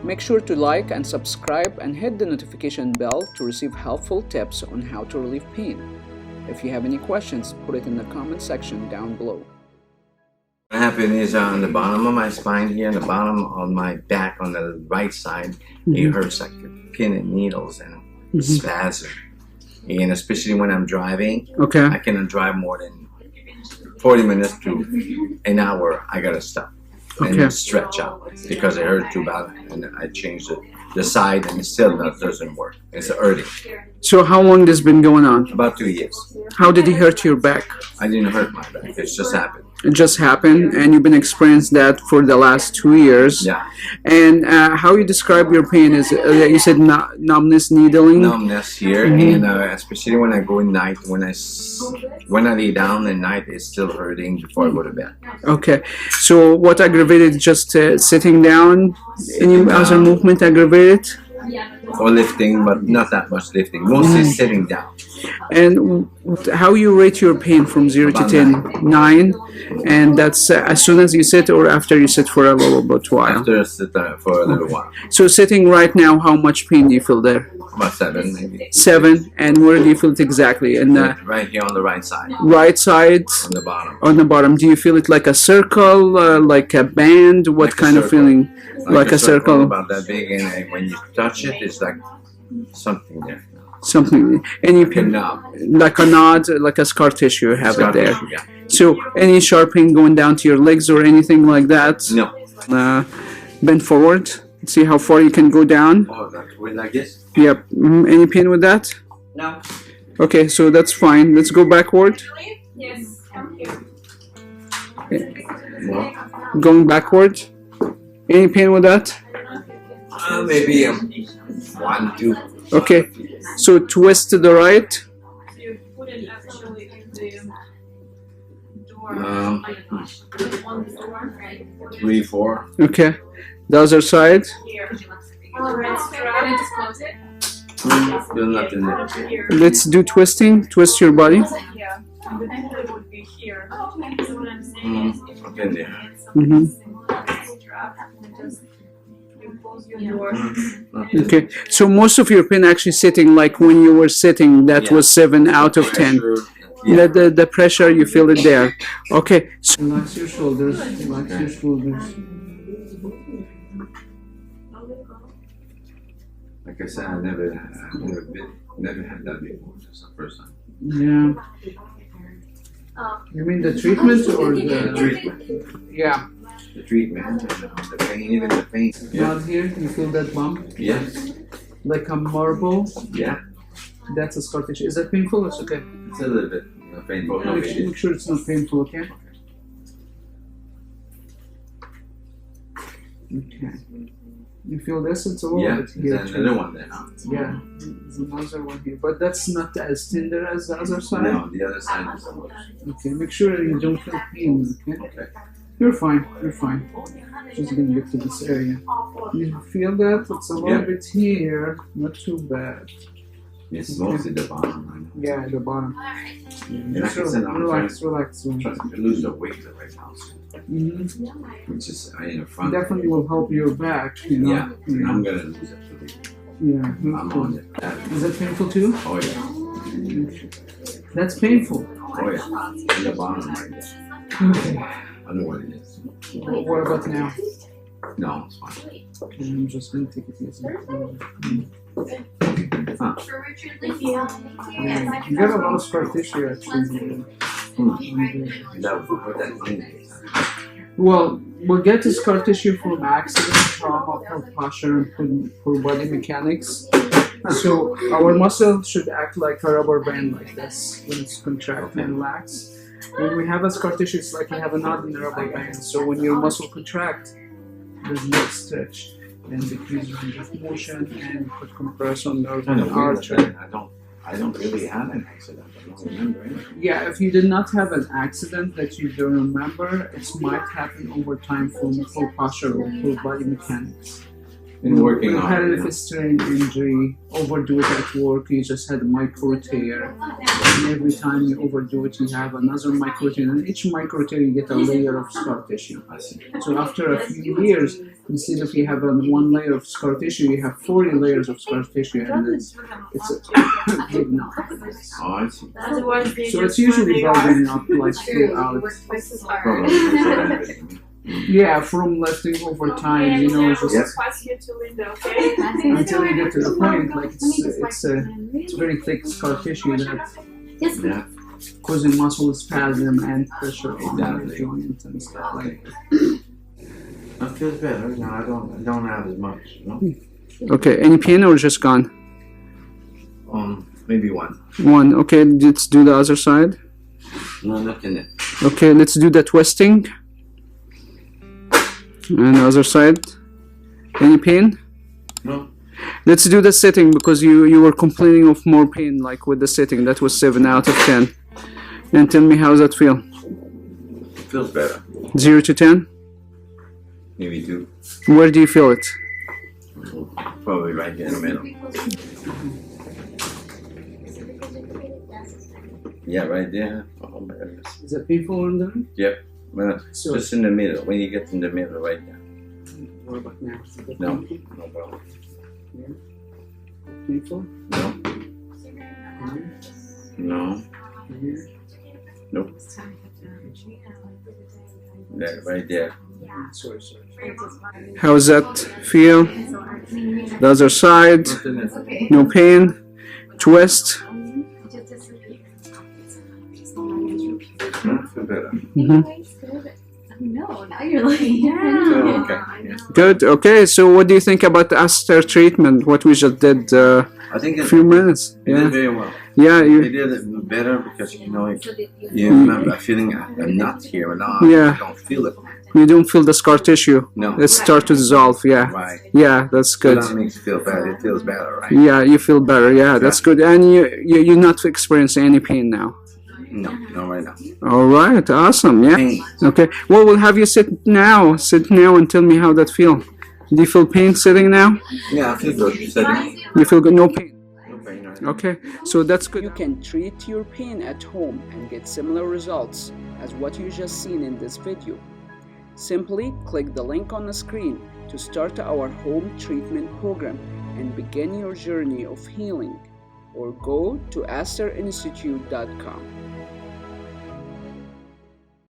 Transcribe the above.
Make sure to like and subscribe and hit the notification bell to receive helpful tips on how to relieve pain. If you have any questions, put it in the comment section down below. What happened is on the bottom of my spine here, and the bottom of my back on the right side, it hurts like a pin and needles and spasm. And especially when I'm driving, I cannot drive more than 40 minutes to an hour. I gotta stop and stretch out because it hurt too bad, and I changed the side, and it still doesn't work. It's hurting. So how long this been going on? About 2 years. How did it hurt your back? I didn't hurt my back. It just happened. It just happened, and you've been experiencing that for the last 2 years. Yeah. And how you describe your pain is you said numbness, needling. Numbness here, and especially when I go at night, when I lay down at night, it's still hurting before I go to bed. Okay. So what aggravated? Just sitting down. Any other movement aggravated? Or lifting, but not that much lifting. Mostly sitting down. And how you rate your pain from 0 to 10? 9. And that's as soon as you sit or after you sit for a little bit while? After I sit for a little while. So sitting right now, how much pain do you feel there? About 7 maybe. 7. And where do you feel it exactly? In the right here on the right side. Right side? On the bottom. On the bottom. Do you feel it like a circle, like a band? What like kind of feeling? Like a circle. About that big, and when you touch it, it's like something there. Something. And you can like a nod, like a scar tissue. You have it there. Tissue, yeah. So any sharp pain going down to your legs or anything like that? No. Bend forward. See how far you can go down. Oh, that's way like this? Yep. Any pain with that? No. Okay, so that's fine. Let's go backward. Yes, come here. Okay. Going backward. Any pain with that? Maybe 1, 2. Okay, so twist to the right. You put it actually in the door. 3, 4. Okay, the other side. Here. Red strap. Just close it. There's nothing there. Here. Let's do twisting. Twist your body. Yeah. And the handle would be here. So what I'm saying is, if Okay, there. strap, just you close your door. Okay, so most of your pain actually sitting, like when you were sitting, that was 7 out of 10. Yeah. The pressure, you feel it there. Okay, so relax your shoulders, relax your shoulders. Like I said, I never had that before. That's the first time. Yeah. You mean the treatment or the treatment? Yeah. The treatment, the pain, even the pain. Down here, you feel that bump? Yes. Like a marble? Yeah. That's a scar tissue. Is that painful? It's okay. It's a little bit painful. No pain. Make sure it's not painful, okay? Okay. You feel this? It's a little bit here. There's another one there, huh? Yeah, there's another one here. But that's not as tender as the other side? No, the other side is worse. Okay, make sure you don't feel pain, okay? Okay. You're fine, you're fine. Just gonna get to this area. You feel that? It's a little bit here, not too bad. It's mostly the bottom. Yeah, at the bottom. Like I said, Relax. I'm trying to lose the weight right now. Which is in the front. Definitely will help your back, you know? Yeah, I'm gonna lose it. Yeah. I'm on it. Is that painful too? Oh yeah. That's painful. Oh yeah. In the bottom right there. Okay. I don't know what it is. What about now? No, it's fine. Okay, I'm just gonna take it easy. Huh. You got a lot of scar tissue actually. Well, we'll get to scar tissue from accident, trauma, poor posture, and poor body mechanics. So our muscle should act like a rubber band like this when it's contract and relax. When we have a scar tissue, it's like you have a knot in the rubber band. So when your muscle contract, there's no stretch and decrease range of motion and put compress on nerve and artery. I don't really have an accident. I don't remember anything. Yeah, if you did not have an accident that you don't remember, it might happen over time from poor posture or poor body mechanics. Been working you on had it. a strain injury, overdo it at work, you just had a micro tear, and every time you overdo it, you have another micro tear, and each micro tear you get a layer of scar tissue. I see. So after a few years, instead of you have one layer of scar tissue, you have 40 layers of scar tissue, and it's a big knot. Oh, I see. So it's usually building up like throughout. Probably. Yeah, from lifting over time, you know, just until you get to the point, like it's very thick scar tissue that's Yeah. causing muscle spasm and pressure on the joints and stuff like that. That feels better. No, I don't have as much. No. Okay, any pain or just gone? Maybe one. One. Okay, let's do the other side. No, nothing. It. Okay, let's do the twisting. And the other side. Any pain? No. Let's do the sitting because you were complaining of more pain like with the sitting. That was 7 out of 10. And tell me, how's that feel? Feels better. 0 to 10? Maybe two. Where do you feel it? Probably right there in the middle. Yeah, right there. Oh, my goodness. Is it painful under? Yep. Well, So, just in the middle. When you get in the middle, right there. what about now? Is it No. painful? No problem. Painful? No. No. Here? Nope. That right there. Sorry. How's that feel? The other side? Nothing else. No pain? Twist? No, feel better. No, now you're like, So, okay. Yeah. Good. Okay, so what do you think about the ASTR treatment? What we just did I think a it, few minutes. it did Yeah. very well. Yeah. It You, did it better because you remember feeling a knot here and now Yeah. I don't feel it. you don't feel the scar tissue. No. It start to dissolve. Yeah. Right. Yeah, that's So good. that makes you feel better. It feels better, right? Yeah, you feel better. Yeah, that's good. And you're not experiencing any pain now. No, not right now. All right. Awesome. Yeah. Pain. Okay. Well, we'll have you sit now. Sit now and tell me how that feel. Do you feel pain sitting now? Yeah, I feel good. You said it. You feel good? No pain. No pain, right? Okay, so that's good. You can treat your pain at home and get similar results as what you just seen in this video. Simply click the link on the screen to start our home treatment program and begin your journey of healing, or go to asterinstitute.com.